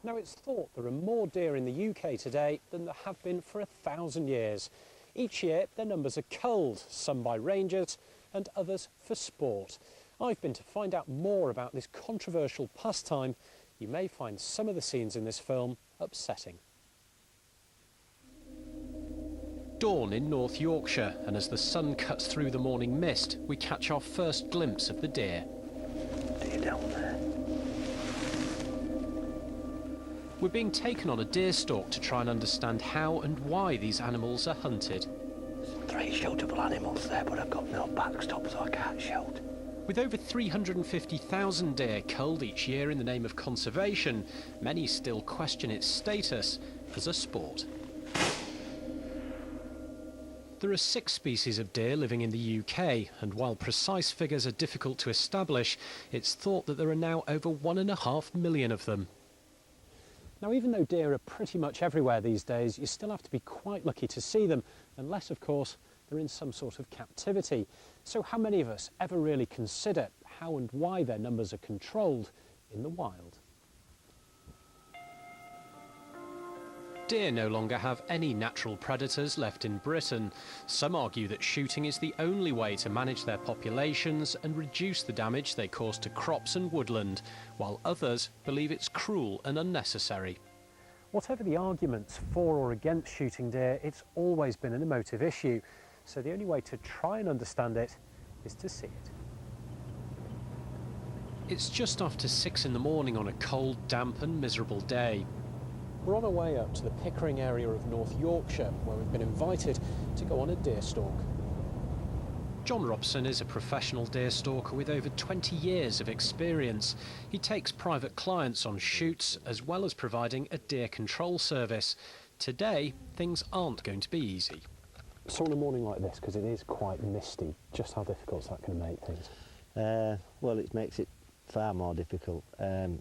Now, it's thought there are more deer in the UK today than there have been for 1,000 years. Each year, their numbers are culled, some by rangers and others for sport. I've been to find out more about this controversial pastime. You may find some of the scenes in this film upsetting. Dawn in North Yorkshire, and as the sun cuts through the morning mist, we catch our first glimpse of the deer. Deer down there. We're being taken on a deer stalk to try and understand how and why these animals are hunted. There's 3 shootable animals there, but I've got no backstop, so I can't shoot. With over 350,000 deer culled each year in the name of conservation, many still question its status as a sport. There are 6 species of deer living in the UK, and while precise figures are difficult to establish, it's thought that there are now over 1.5 million of them. Now, even though deer are pretty much everywhere these days, you still have to be quite lucky to see them, unless, of course, they're in some sort of captivity. So how many of us ever really consider how and why their numbers are controlled in the wild? Deer no longer have any natural predators left in Britain. Some argue that shooting is the only way to manage their populations and reduce the damage they cause to crops and woodland, while others believe it's cruel and unnecessary. Whatever the arguments for or against shooting deer, it's always been an emotive issue. So the only way to try and understand it is to see it. It's just after 6 in the morning on a cold, damp and miserable day. We're on our way up to the Pickering area of North Yorkshire, where we've been invited to go on a deer stalk. John Robson is a professional deer stalker with over 20 years of experience. He takes private clients on shoots, as well as providing a deer control service. Today, things aren't going to be easy. So on a morning like this, because it is quite misty, just how difficult is that going to make things? Well, it makes it far more difficult.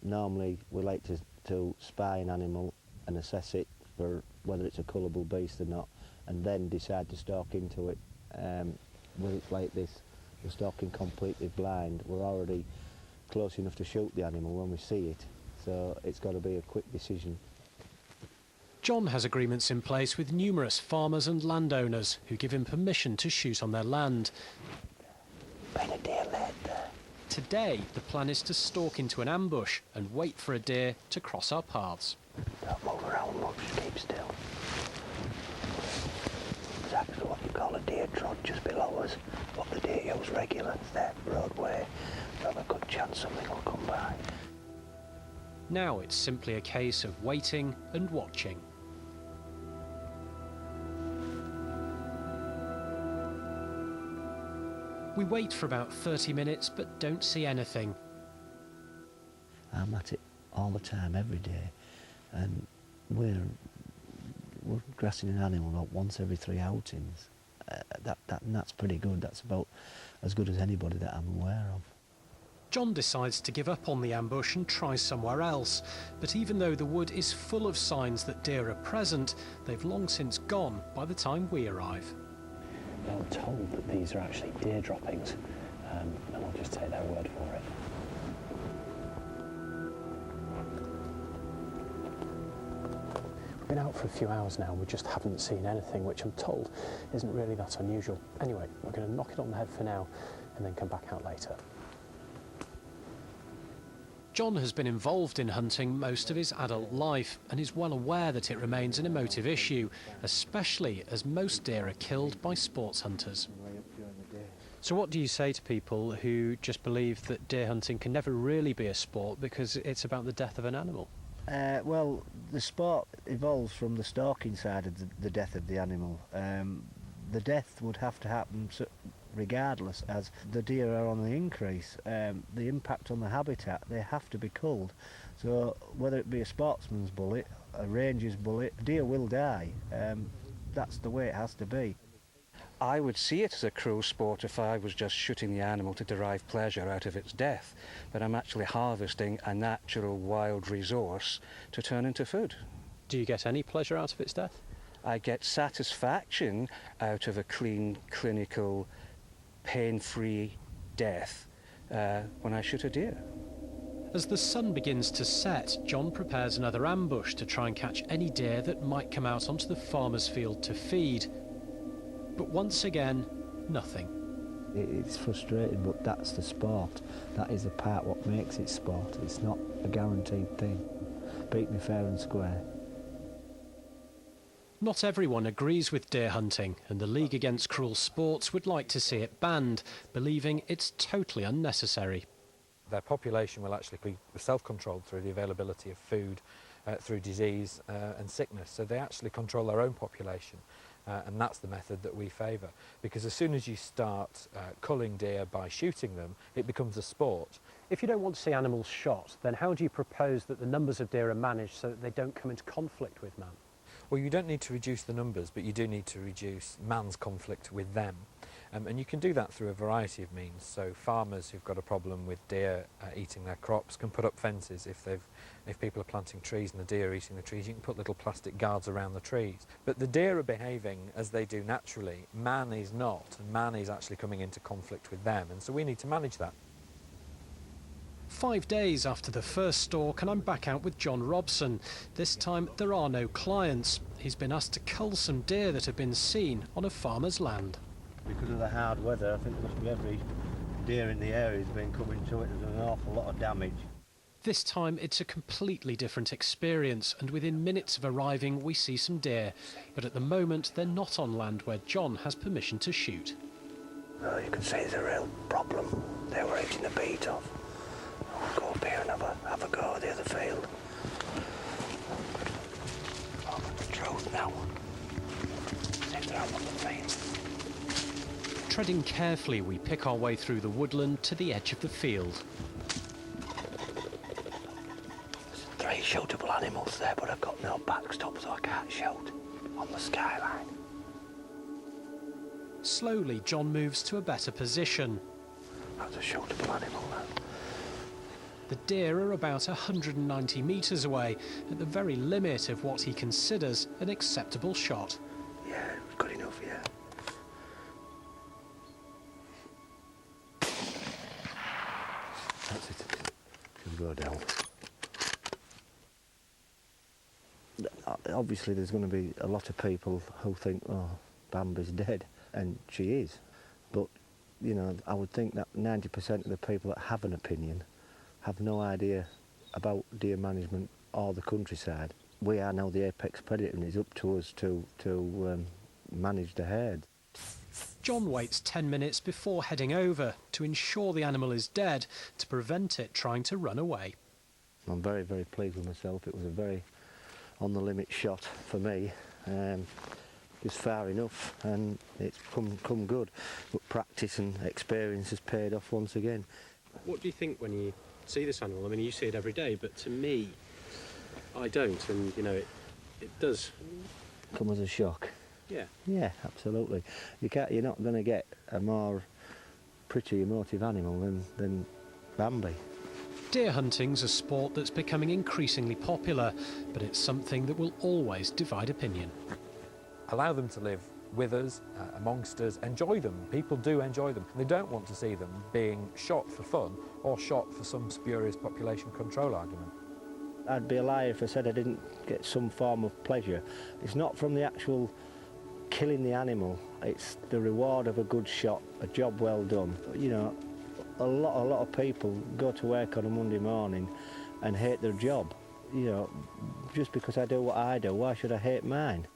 Normally, we like to spy an animal and assess it for whether it's a cullable beast or not, and then decide to stalk into it. When it's like this, we're stalking completely blind. We're already close enough to shoot the animal when we see it, so it's got to be a quick decision. John has agreements in place with numerous farmers and landowners who give him permission to shoot on their land. Been a deer led there. Today, the plan is to stalk into an ambush and wait for a deer to cross our paths. Don't move around much, keep still. It's actually what you call a deer trot just below us, but the deer use regular. It's their roadway. There's a good chance something will come by. Now it's simply a case of waiting and watching. We wait for about 30 minutes but don't see anything. I'm at it all the time, every day, and we're grassing an animal about once every 3 outings. That's pretty good. That's about as good as anybody that I'm aware of. John decides to give up on the ambush and try somewhere else, but even though the wood is full of signs that deer are present, they've long since gone by the time we arrive. I'm told that these are actually deer droppings, and I'll just take their word for it. We've been out for a few hours now, we just haven't seen anything, which I'm told isn't really that unusual. Anyway, we're going to knock it on the head for now and then come back out later. John has been involved in hunting most of his adult life and is well aware that it remains an emotive issue, especially as most deer are killed by sports hunters. So what do you say to people who just believe that deer hunting can never really be a sport because it's about the death of an animal? Well, the sport evolves from the stalking side of the death of the animal. The death would have to happen regardless, as the deer are on the increase. The impact on the habitat, they have to be culled. So whether it be a sportsman's bullet, a ranger's bullet, deer will die. That's the way it has to be. I would see it as a cruel sport if I was just shooting the animal to derive pleasure out of its death, but I'm actually harvesting a natural wild resource to turn into food. Do you get any pleasure out of its death? I get satisfaction out of a clean, clinical, pain-free death when I shoot a deer. As the sun begins to set, John prepares another ambush to try and catch any deer that might come out onto the farmer's field to feed. But once again, nothing. It's frustrating, but that's the sport. That is the part what makes it sport. It's not a guaranteed thing. Beat me fair and square. Not everyone agrees with deer hunting, and the League Against Cruel Sports would like to see it banned, believing it's totally unnecessary. Their population will actually be self-controlled through the availability of food, through disease and sickness. So they actually control their own population, and that's the method that we favour. Because as soon as you start culling deer by shooting them, it becomes a sport. If you don't want to see animals shot, then how do you propose that the numbers of deer are managed so that they don't come into conflict with man? Well, you don't need to reduce the numbers, but you do need to reduce man's conflict with them. And you can do that through a variety of means. So farmers who've got a problem with deer eating their crops can put up fences. If people are planting trees and the deer are eating the trees, you can put little plastic guards around the trees. But the deer are behaving as they do naturally. Man is not, and man is actually coming into conflict with them. And so we need to manage that. 5 days after the first stalk, and I'm back out with John Robson. This time there are no clients. He's been asked to cull some deer that have been seen on a farmer's land. Because of the hard weather, I think there must be every deer in the area has been coming to it. There's an awful lot of damage. This time it's a completely different experience, and within minutes of arriving we see some deer. But at the moment they're not on land where John has permission to shoot. Well, you can see there's a real problem. They were eating the beat off. I'll go up here and have a go at the other field. I'm on the truth now. See if they're out on the field. Treading carefully, we pick our way through the woodland to the edge of the field. There's 3 shootable animals there, but I've got no backstop, so I can't shoot on the skyline. Slowly, John moves to a better position. That's a shootable animal now. The deer are about 190 metres away, at the very limit of what he considers an acceptable shot. Yeah, good enough, yeah. That's it. Should go down. Obviously, there's going to be a lot of people who think, oh, Bambi's dead, and she is. But, you know, I would think that 90% of the people that have an opinion have no idea about deer management or the countryside. We are now the apex predator, and it's up to us to manage the herd. John waits 10 minutes before heading over to ensure the animal is dead, to prevent it trying to run away. I'm very, very pleased with myself. It was a very on-the-limit shot for me. It's far enough, and it's come good. But practice and experience has paid off once again. What do you think when you see this animal? I mean, you see it every day, but to me, I don't, and, you know, it does come as a shock. Yeah. Yeah, absolutely. You're not going to get a more pretty, emotive animal than Bambi. Deer hunting's a sport that's becoming increasingly popular, but it's something that will always divide opinion. Allow them to live with us, amongst us, enjoy them. People do enjoy them. They don't want to see them being shot for fun or shot for some spurious population control argument. I'd be a liar if I said I didn't get some form of pleasure. It's not from the actual killing the animal, it's the reward of a good shot, a job well done. You know, a lot of people go to work on a Monday morning and hate their job. You know, just because I do what I do, why should I hate mine?